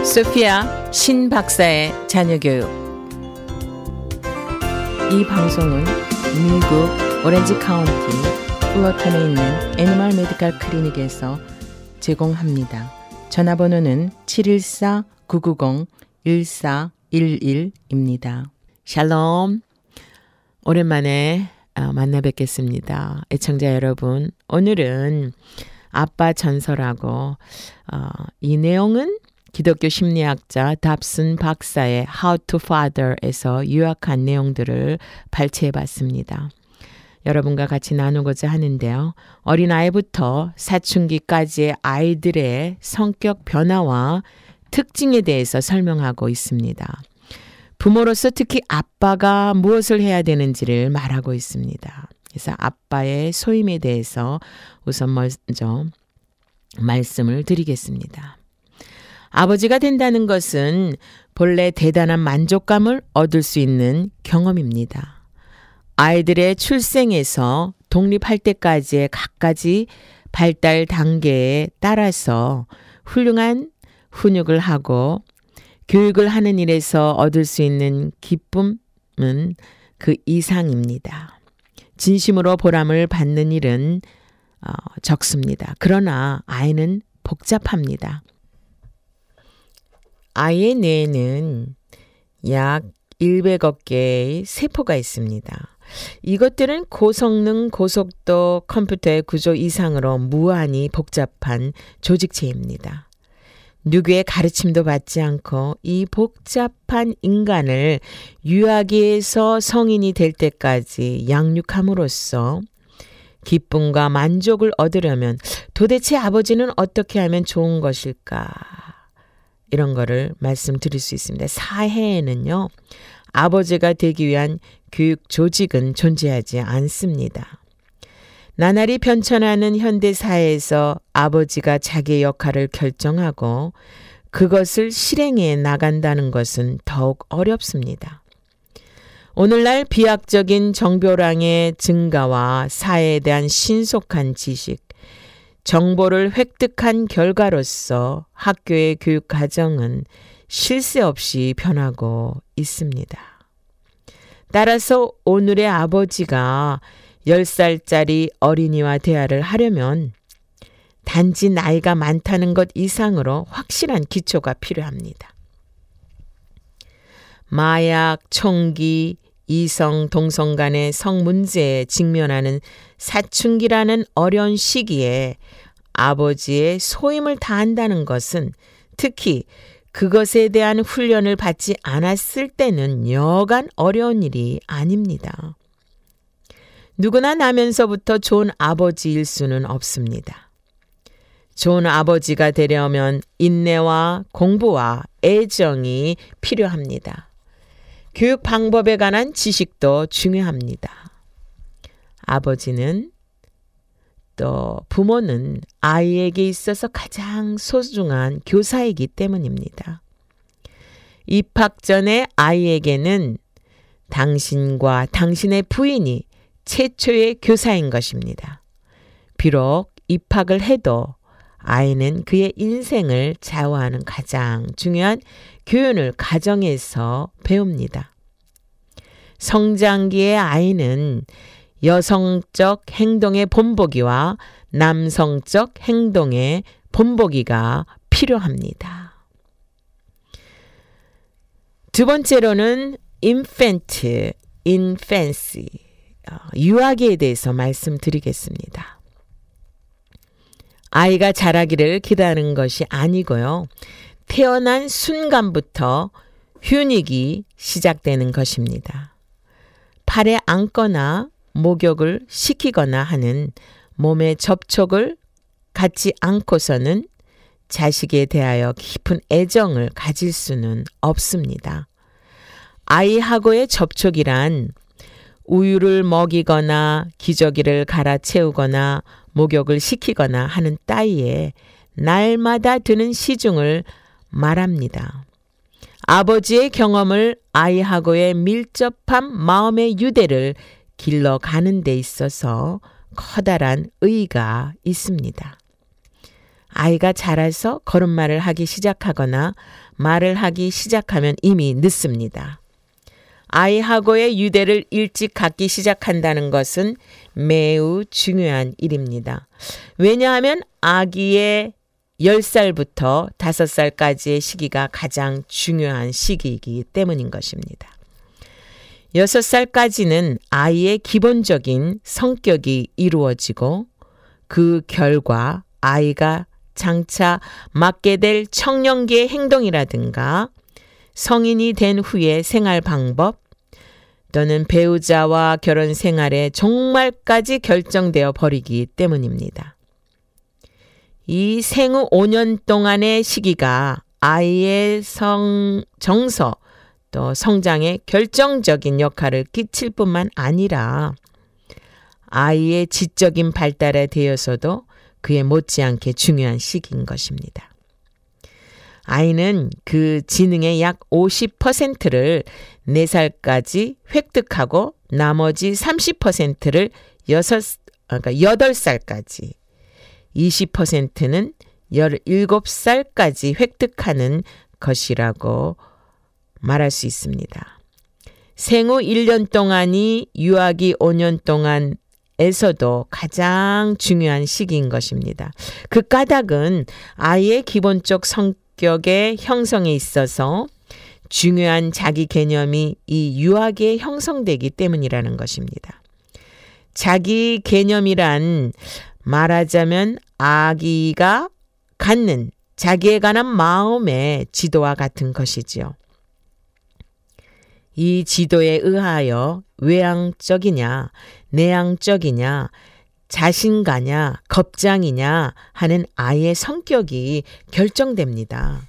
소피아 신 박사의 자녀교육. 이 방송은 미국 오렌지 카운티 플러턴에 있는 애니멀 메디컬 클리닉에서 제공합니다. 전화번호는 714-990-1411입니다. 샬롬, 오랜만에 만나 뵙겠습니다. 애청자 여러분, 오늘은 아빠 전설하고 이 내용은 기독교 심리학자 답슨 박사의 How to Father에서 요약한 내용들을 발췌해 봤습니다. 여러분과 같이 나누고자 하는데요. 어린아이부터 사춘기까지의 아이들의 성격 변화와 특징에 대해서 설명하고 있습니다. 부모로서 특히 아빠가 무엇을 해야 되는지를 말하고 있습니다. 그래서 아빠의 소임에 대해서 우선 먼저 말씀을 드리겠습니다. 아버지가 된다는 것은 본래 대단한 만족감을 얻을 수 있는 경험입니다. 아이들의 출생에서 독립할 때까지의 각가지 발달 단계에 따라서 훌륭한 훈육을 하고 교육을 하는 일에서 얻을 수 있는 기쁨은 그 이상입니다. 진심으로 보람을 받는 일은 적습니다. 그러나 아이는 복잡합니다. 아이의 뇌에는 약 100억 개의 세포가 있습니다. 이것들은 고성능, 고속도 컴퓨터의 구조 이상으로 무한히 복잡한 조직체입니다. 누구의 가르침도 받지 않고 이 복잡한 인간을 유아기에서 성인이 될 때까지 양육함으로써 기쁨과 만족을 얻으려면 도대체 아버지는 어떻게 하면 좋은 것일까? 이런 거를 말씀드릴 수 있습니다. 사회에는요, 아버지가 되기 위한 교육 조직은 존재하지 않습니다. 나날이 변천하는 현대 사회에서 아버지가 자기의 역할을 결정하고 그것을 실행해 나간다는 것은 더욱 어렵습니다. 오늘날 비약적인 정보량의 증가와 사회에 대한 신속한 지식, 정보를 획득한 결과로서 학교의 교육 과정은 쉴 새 없이 변하고 있습니다. 따라서 오늘의 아버지가 10살짜리 어린이와 대화를 하려면 단지 나이가 많다는 것 이상으로 확실한 기초가 필요합니다. 마약, 총기, 이성, 동성 간의 성 문제에 직면하는 사춘기라는 어려운 시기에 아버지의 소임을 다한다는 것은 특히 그것에 대한 훈련을 받지 않았을 때는 여간 어려운 일이 아닙니다. 누구나 나면서부터 좋은 아버지일 수는 없습니다. 좋은 아버지가 되려면 인내와 공부와 애정이 필요합니다. 교육 방법에 관한 지식도 중요합니다. 아버지는 또 부모는 아이에게 있어서 가장 소중한 교사이기 때문입니다. 입학 전에 아이에게는 당신과 당신의 부인이 최초의 교사인 것입니다. 비록 입학을 해도 아이는 그의 인생을 좌우하는 가장 중요한 교훈을 가정에서 배웁니다. 성장기의 아이는 여성적 행동의 본보기와 남성적 행동의 본보기가 필요합니다. 두 번째로는 infancy, 유아기에 대해서 말씀드리겠습니다. 아이가 자라기를 기다리는 것이 아니고요. 태어난 순간부터 훈육이 시작되는 것입니다. 팔에 안거나 목욕을 시키거나 하는 몸의 접촉을 갖지 않고서는 자식에 대하여 깊은 애정을 가질 수는 없습니다. 아이하고의 접촉이란 우유를 먹이거나 기저귀를 갈아채우거나 목욕을 시키거나 하는 따위에 날마다 드는 시중을 말합니다. 아버지의 경험을 아이하고의 밀접한 마음의 유대를 길러가는 데 있어서 커다란 의의가 있습니다. 아이가 자라서 걸음마를 하기 시작하거나 말을 하기 시작하면 이미 늦습니다. 아이하고의 유대를 일찍 갖기 시작한다는 것은 매우 중요한 일입니다. 왜냐하면 아기의 10살부터 5살까지의 시기가 가장 중요한 시기이기 때문인 것입니다. 6살까지는 아이의 기본적인 성격이 이루어지고 그 결과 아이가 장차 맡게 될 청년기의 행동이라든가 성인이 된 후의 생활 방법 또는 배우자와 결혼 생활에 정말까지 결정되어 버리기 때문입니다. 이 생후 5년 동안의 시기가 아이의 정서 또 성장에 결정적인 역할을 끼칠 뿐만 아니라 아이의 지적인 발달에 대해서도 그에 못지않게 중요한 시기인 것입니다. 아이는 그 지능의 약 50%를 4살까지 획득하고 나머지 30%를 8살까지 20%는 17살까지 획득하는 것이라고 말할 수 있습니다. 생후 1년 동안이 유아기 5년 동안에서도 가장 중요한 시기인 것입니다. 그 까닭은 아이의 기본적 성격의 형성에 있어서 중요한 자기 개념이 이 유아기에 형성되기 때문이라는 것입니다. 자기 개념이란 말하자면 아기가 갖는 자기에 관한 마음의 지도와 같은 것이지요. 이 지도에 의하여 외향적이냐, 내향적이냐, 자신가냐, 겁장이냐 하는 아이의 성격이 결정됩니다.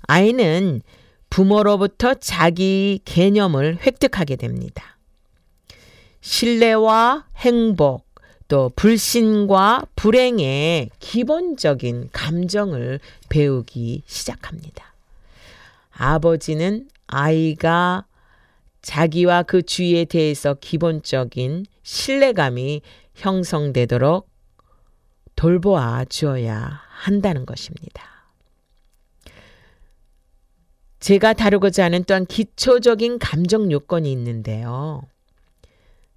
아이는 부모로부터 자기 개념을 획득하게 됩니다. 신뢰와 행복, 또 불신과 불행의 기본적인 감정을 배우기 시작합니다. 아버지는 아이가 자기와 그 주위에 대해서 기본적인 신뢰감이 형성되도록 돌보아 주어야 한다는 것입니다. 제가 다루고자 하는 또한 기초적인 감정 요건이 있는데요.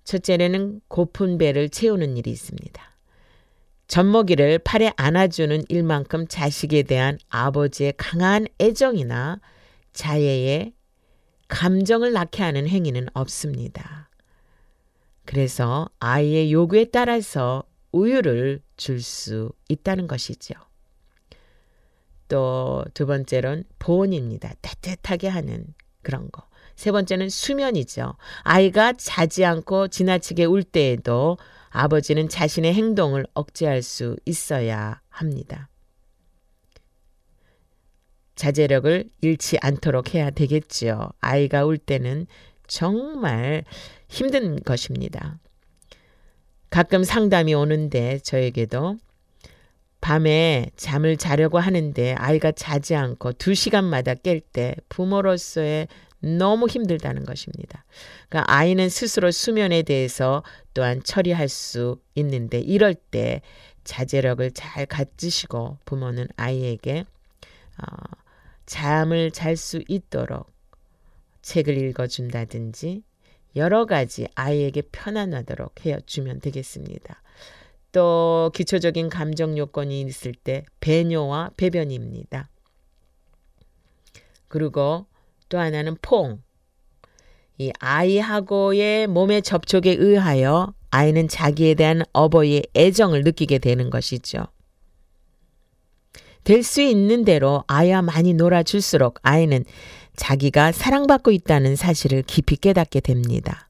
첫째는 고픈 배를 채우는 일이 있습니다. 젖먹이를 팔에 안아주는 일만큼 자식에 대한 아버지의 강한 애정이나 자애의 감정을 낳게 하는 행위는 없습니다. 그래서 아이의 요구에 따라서 우유를 줄 수 있다는 것이죠. 또 두 번째로는 보온입니다. 따뜻하게 하는 그런 거. 세 번째는 수면이죠. 아이가 자지 않고 지나치게 울 때에도 아버지는 자신의 행동을 억제할 수 있어야 합니다. 자제력을 잃지 않도록 해야 되겠지요. 아이가 울 때는 정말 힘든 것입니다. 가끔 상담이 오는데 저에게도 밤에 잠을 자려고 하는데 아이가 자지 않고 2시간마다 깰 때 부모로서의 너무 힘들다는 것입니다. 그러니까 아이는 스스로 수면에 대해서 또한 처리할 수 있는데 이럴 때 자제력을 잘 가지시고 부모는 아이에게 잠을 잘 수 있도록 책을 읽어준다든지 여러 가지 아이에게 편안하도록 해주면 되겠습니다. 또 기초적인 감정 요건이 있을 때 배뇨와 배변입니다. 그리고 또 하나는 포옹. 이 아이하고의 몸의 접촉에 의하여 아이는 자기에 대한 어버이의 애정을 느끼게 되는 것이죠. 될 수 있는 대로 아이와 많이 놀아줄수록 아이는 자기가 사랑받고 있다는 사실을 깊이 깨닫게 됩니다.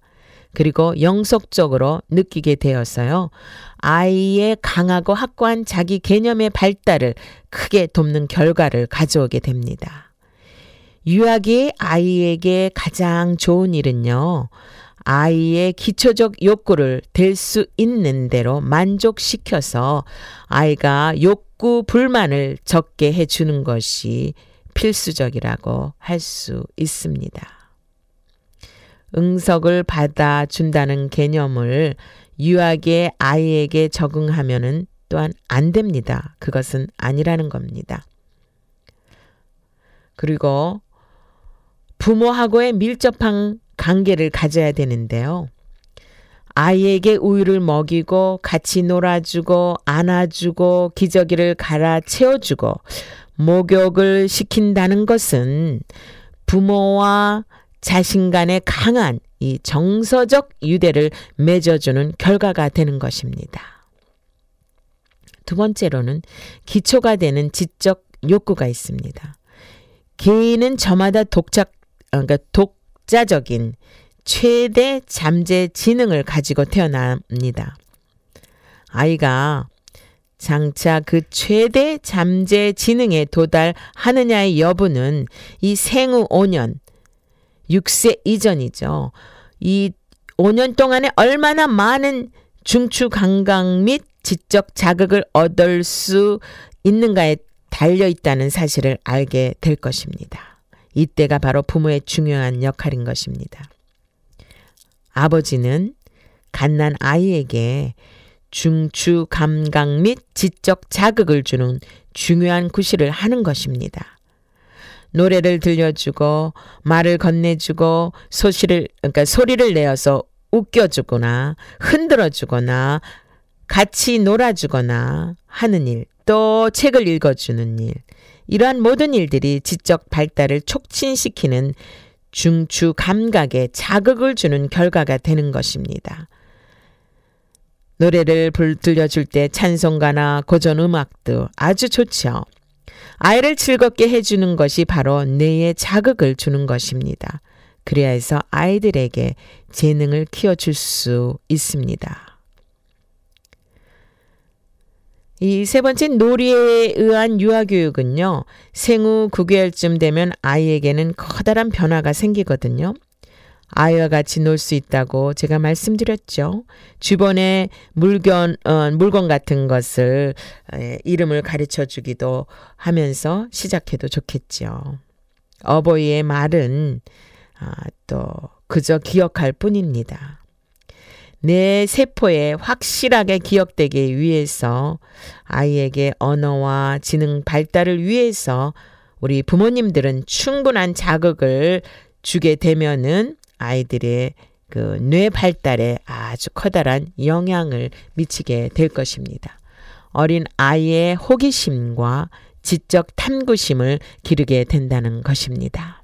그리고 영속적으로 느끼게 되어서요. 아이의 강하고 확고한 자기 개념의 발달을 크게 돕는 결과를 가져오게 됩니다. 유아기 아이에게 가장 좋은 일은요. 아이의 기초적 욕구를 될 수 있는 대로 만족시켜서 아이가 욕구 불만을 적게 해주는 것이 필수적이라고 할 수 있습니다. 응석을 받아준다는 개념을 유아기의 아이에게 적응하면은 또한 안 됩니다. 그것은 아니라는 겁니다. 그리고 부모하고의 밀접한 관계를 가져야 되는데요. 아이에게 우유를 먹이고 같이 놀아주고 안아주고 기저귀를 갈아 채워주고 목욕을 시킨다는 것은 부모와 자신 간의 강한 이 정서적 유대를 맺어주는 결과가 되는 것입니다. 두 번째로는 기초가 되는 지적 욕구가 있습니다. 개인은 저마다 독자적인 최대 잠재 지능을 가지고 태어납니다. 아이가 장차 그 최대 잠재 지능에 도달하느냐의 여부는 이 생후 5년, 6세 이전이죠. 이 5년 동안에 얼마나 많은 중추 감각 및 지적 자극을 얻을 수 있는가에 달려 있다는 사실을 알게 될 것입니다. 이때가 바로 부모의 중요한 역할인 것입니다. 아버지는 갓난 아이에게 중추 감각 및 지적 자극을 주는 중요한 구실을 하는 것입니다. 노래를 들려주고 말을 건네주고 소리를 내어서 웃겨주거나 흔들어주거나 같이 놀아주거나 하는 일, 또 책을 읽어주는 일, 이러한 모든 일들이 지적 발달을 촉진시키는 중추 감각에 자극을 주는 결과가 되는 것입니다. 노래를 들려줄 때 찬송가나 고전 음악도 아주 좋죠. 아이를 즐겁게 해주는 것이 바로 뇌에 자극을 주는 것입니다. 그래야 해서 아이들에게 재능을 키워줄 수 있습니다. 이 세 번째 놀이에 의한 유아교육은요. 생후 9개월쯤 되면 아이에게는 커다란 변화가 생기거든요. 아이와 같이 놀 수 있다고 제가 말씀드렸죠. 주변에 물건 같은 것을 이름을 가르쳐 주기도 하면서 시작해도 좋겠죠. 어버이의 말은 또 그저 기억할 뿐입니다. 내 세포에 확실하게 기억되기 위해서 아이에게 언어와 지능 발달을 위해서 우리 부모님들은 충분한 자극을 주게 되면은 아이들의 그 뇌 발달에 아주 커다란 영향을 미치게 될 것입니다. 어린 아이의 호기심과 지적 탐구심을 기르게 된다는 것입니다.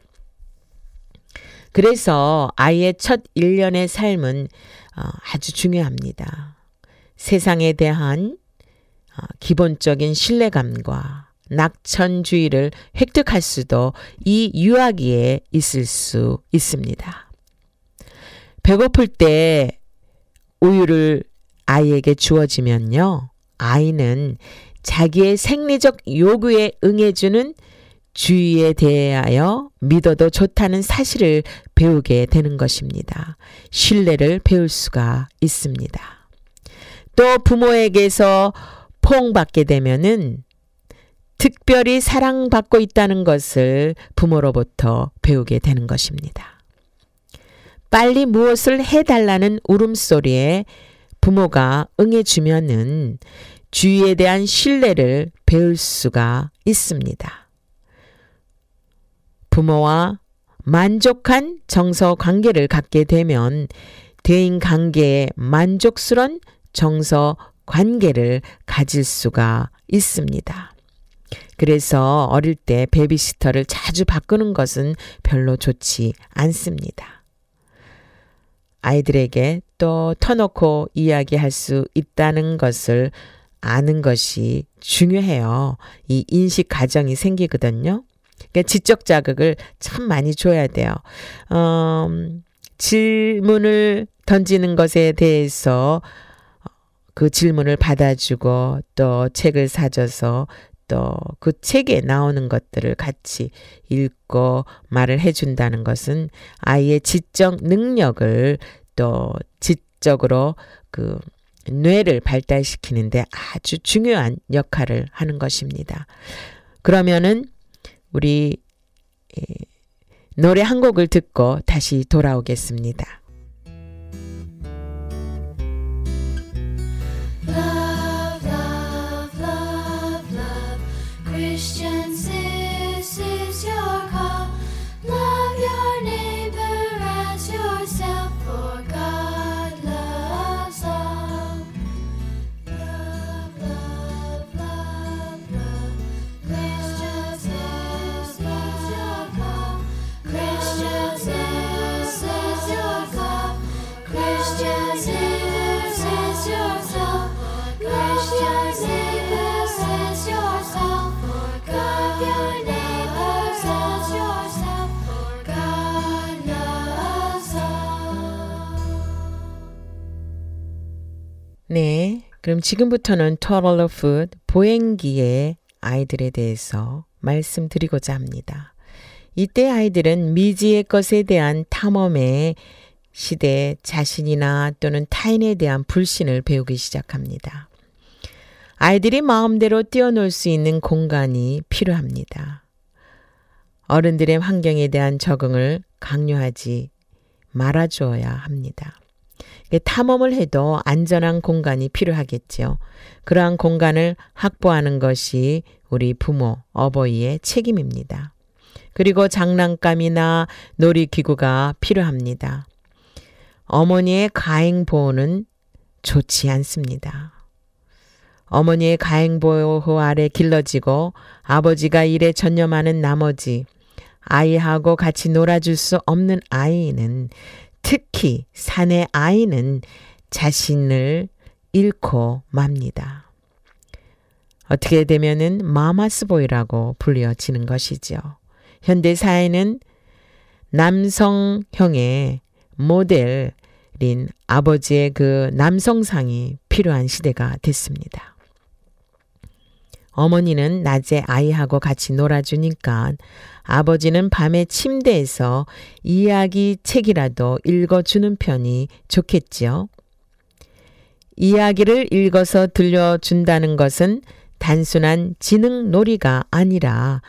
그래서 아이의 첫 1년의 삶은 아주 중요합니다. 세상에 대한 기본적인 신뢰감과 낙천주의를 획득할 수도 이 유아기에 있을 수 있습니다. 배고플 때 우유를 아이에게 주어지면요. 아이는 자기의 생리적 요구에 응해주는 주의에 대하여 믿어도 좋다는 사실을 배우게 되는 것입니다. 신뢰를 배울 수가 있습니다. 또 부모에게서 포옹받게 되면은 특별히 사랑받고 있다는 것을 부모로부터 배우게 되는 것입니다. 빨리 무엇을 해달라는 울음소리에 부모가 응해주면은 주의에 대한 신뢰를 배울 수가 있습니다. 부모와 만족한 정서 관계를 갖게 되면 대인 관계에 만족스러운 정서 관계를 가질 수가 있습니다. 그래서 어릴 때 베이비시터를 자주 바꾸는 것은 별로 좋지 않습니다. 아이들에게 또 터놓고 이야기할 수 있다는 것을 아는 것이 중요해요. 이 인식 가정이 생기거든요. 그러니까 지적 자극을 참 많이 줘야 돼요. 질문을 던지는 것에 대해서 그 질문을 받아주고 또 책을 사줘서 또 그 책에 나오는 것들을 같이 읽고 말을 해준다는 것은 아이의 지적 능력을 또 지적으로 그 뇌를 발달시키는데 아주 중요한 역할을 하는 것입니다. 그러면은 우리 노래 한 곡을 듣고 다시 돌아오겠습니다. Love, love. 네, 그럼 지금부터는 toddler food, 보행기의 아이들에 대해서 말씀드리고자 합니다. 이때 아이들은 미지의 것에 대한 탐험에 시대 자신이나 또는 타인에 대한 불신을 배우기 시작합니다. 아이들이 마음대로 뛰어놀 수 있는 공간이 필요합니다. 어른들의 환경에 대한 적응을 강요하지 말아주어야 합니다. 탐험을 해도 안전한 공간이 필요하겠죠. 그러한 공간을 확보하는 것이 우리 부모, 어버이의 책임입니다. 그리고 장난감이나 놀이기구가 필요합니다. 어머니의 가행보호는 좋지 않습니다. 어머니의 가행보호 아래 길러지고 아버지가 일에 전념하는 나머지 아이하고 같이 놀아줄 수 없는 아이는, 특히 사내 아이는 자신을 잃고 맙니다. 어떻게 되면은 마마스보이라고 불려지는 것이죠. 현대 사회는 남성형의 모델인 아버지의 그 남성상이 필요한 시대가 됐습니다. 어머니는 낮에 아이하고 같이 놀아주니까 아버지는 밤에 침대에서 이야기책이라도 읽어주는 편이 좋겠지요. 이야기를 읽어서 들려준다는 것은 단순한 지능놀이가 아니라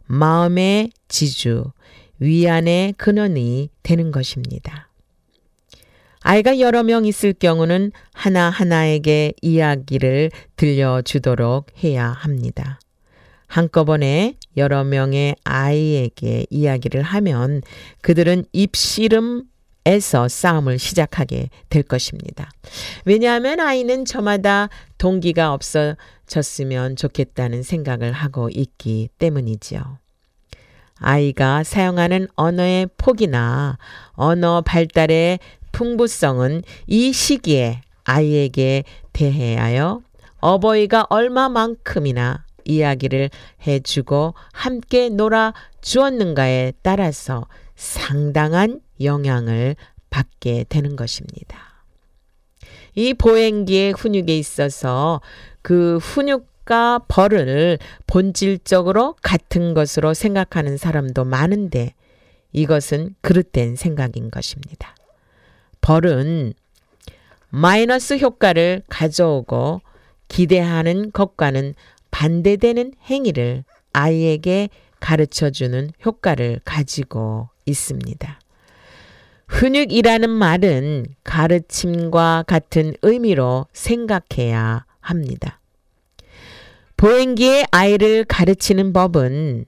마음의 지주, 위안의 근원이 되는 것입니다. 아이가 여러 명 있을 경우는 하나하나에게 이야기를 들려주도록 해야 합니다. 한꺼번에 여러 명의 아이에게 이야기를 하면 그들은 입씨름에서 싸움을 시작하게 될 것입니다. 왜냐하면 아이는 저마다 동기가 없어졌으면 좋겠다는 생각을 하고 있기 때문이지요. 아이가 사용하는 언어의 폭이나 언어 발달의 풍부성은 이 시기에 아이에게 대하여 어버이가 얼마만큼이나 이야기를 해주고 함께 놀아주었는가에 따라서 상당한 영향을 받게 되는 것입니다. 이 보행기의 훈육에 있어서 그 훈육과 벌을 본질적으로 같은 것으로 생각하는 사람도 많은데 이것은 그릇된 생각인 것입니다. 벌은 마이너스 효과를 가져오고 기대하는 것과는 반대되는 행위를 아이에게 가르쳐주는 효과를 가지고 있습니다. 훈육이라는 말은 가르침과 같은 의미로 생각해야 합니다. 보행기의 아이를 가르치는 법은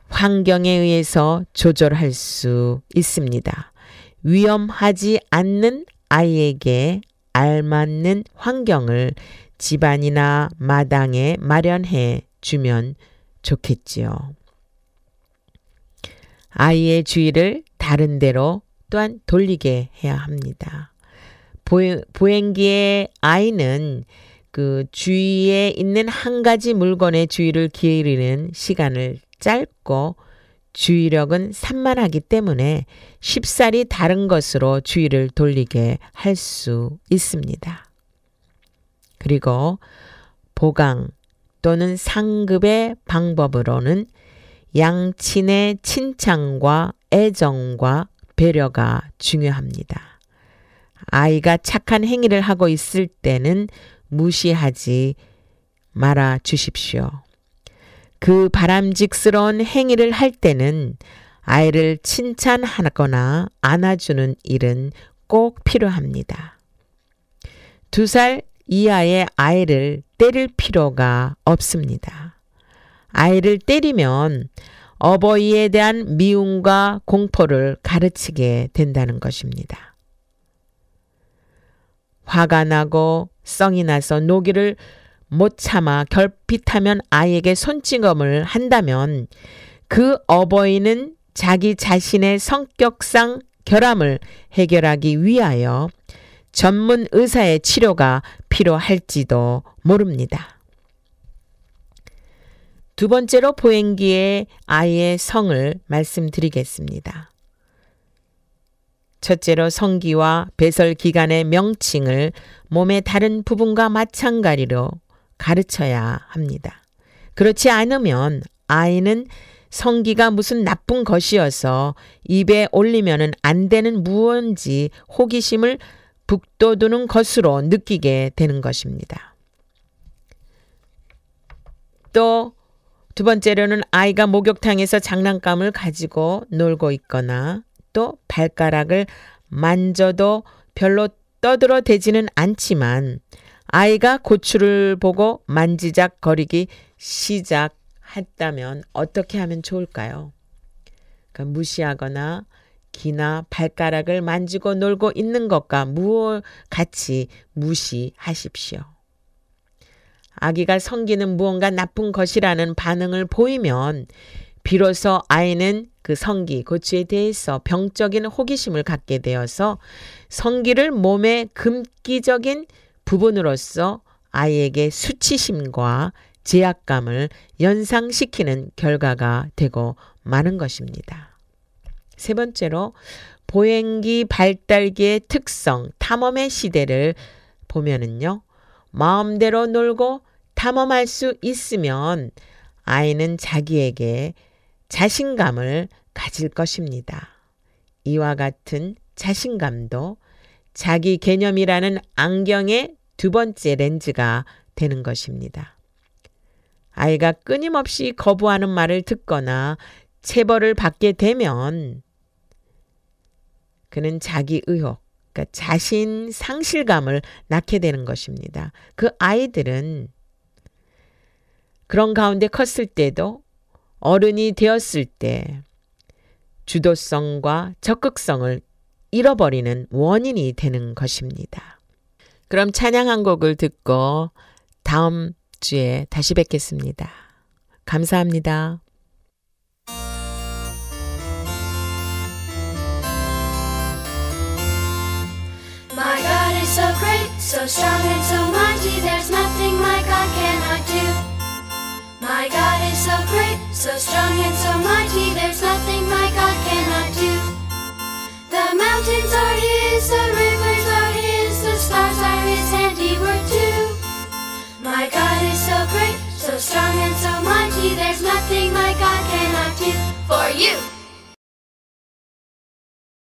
환경에 의해서 조절할 수 있습니다. 위험하지 않는 아이에게 알맞는 환경을 집안이나 마당에 마련해 주면 좋겠지요. 아이의 주의를 다른 데로 또한 돌리게 해야 합니다. 보행기의 아이는 그 주위에 있는 한 가지 물건의 주의를 기울이는 시간을 짧고 주의력은 산만하기 때문에 쉽사리 다른 것으로 주의를 돌리게 할 수 있습니다. 그리고 보강 또는 상급의 방법으로는 양친의 칭찬과 애정과 배려가 중요합니다. 아이가 착한 행위를 하고 있을 때는 무시하지 말아 주십시오. 그 바람직스러운 행위를 할 때는 아이를 칭찬하거나 안아주는 일은 꼭 필요합니다. 2살 이하의 아이를 때릴 필요가 없습니다. 아이를 때리면 어버이에 대한 미움과 공포를 가르치게 된다는 것입니다. 화가 나고 성이 나서 노기를 못 참아 결핍하면 아이에게 손찌검을 한다면 그 어버이는 자기 자신의 성격상 결함을 해결하기 위하여 전문 의사의 치료가 필요할지도 모릅니다. 두 번째로 보행기의 아이의 성을 말씀드리겠습니다. 첫째로 성기와 배설 기관의 명칭을 몸의 다른 부분과 마찬가지로 가르쳐야 합니다. 그렇지 않으면 아이는 성기가 무슨 나쁜 것이어서 입에 올리면 안 되는 무언지 호기심을 북돋우는 것으로 느끼게 되는 것입니다. 또 두 번째로는 아이가 목욕탕에서 장난감을 가지고 놀고 있거나 또 발가락을 만져도 별로 떠들어대지는 않지만 아이가 고추를 보고 만지작거리기 시작했다면 어떻게 하면 좋을까요? 그러니까 무시하거나 기나 발가락을 만지고 놀고 있는 것과 같이 무시하십시오. 아기가 성기는 무언가 나쁜 것이라는 반응을 보이면 비로소 아이는 그 성기, 고추에 대해서 병적인 호기심을 갖게 되어서 성기를 몸의 금기적인 부분으로서 아이에게 수치심과 제약감을 연상시키는 결과가 되고 마는 것입니다. 세 번째로 보행기 발달기의 특성, 탐험의 시대를 보면은요. 마음대로 놀고 탐험할 수 있으면 아이는 자기에게 자신감을 가질 것입니다. 이와 같은 자신감도 자기 개념이라는 안경의 두 번째 렌즈가 되는 것입니다. 아이가 끊임없이 거부하는 말을 듣거나 체벌을 받게 되면 그는 자기 의혹, 그러니까 자신 상실감을 낳게 되는 것입니다. 그 아이들은 그런 가운데 컸을 때도 어른이 되었을 때 주도성과 적극성을 잃어버리는 원인이 되는 것입니다. 그럼 찬양 한 곡을 듣고 다음 주에 다시 뵙겠습니다. 감사합니다. My God is so great, so strong and so mighty, there's nothing my God cannot do. My God is so great, so strong and so mighty, there's nothing my God cannot do. The mountains are His, the rivers are His, the stars are His handiwork too. My God is so great, so strong and so mighty, there's nothing my God cannot do for you.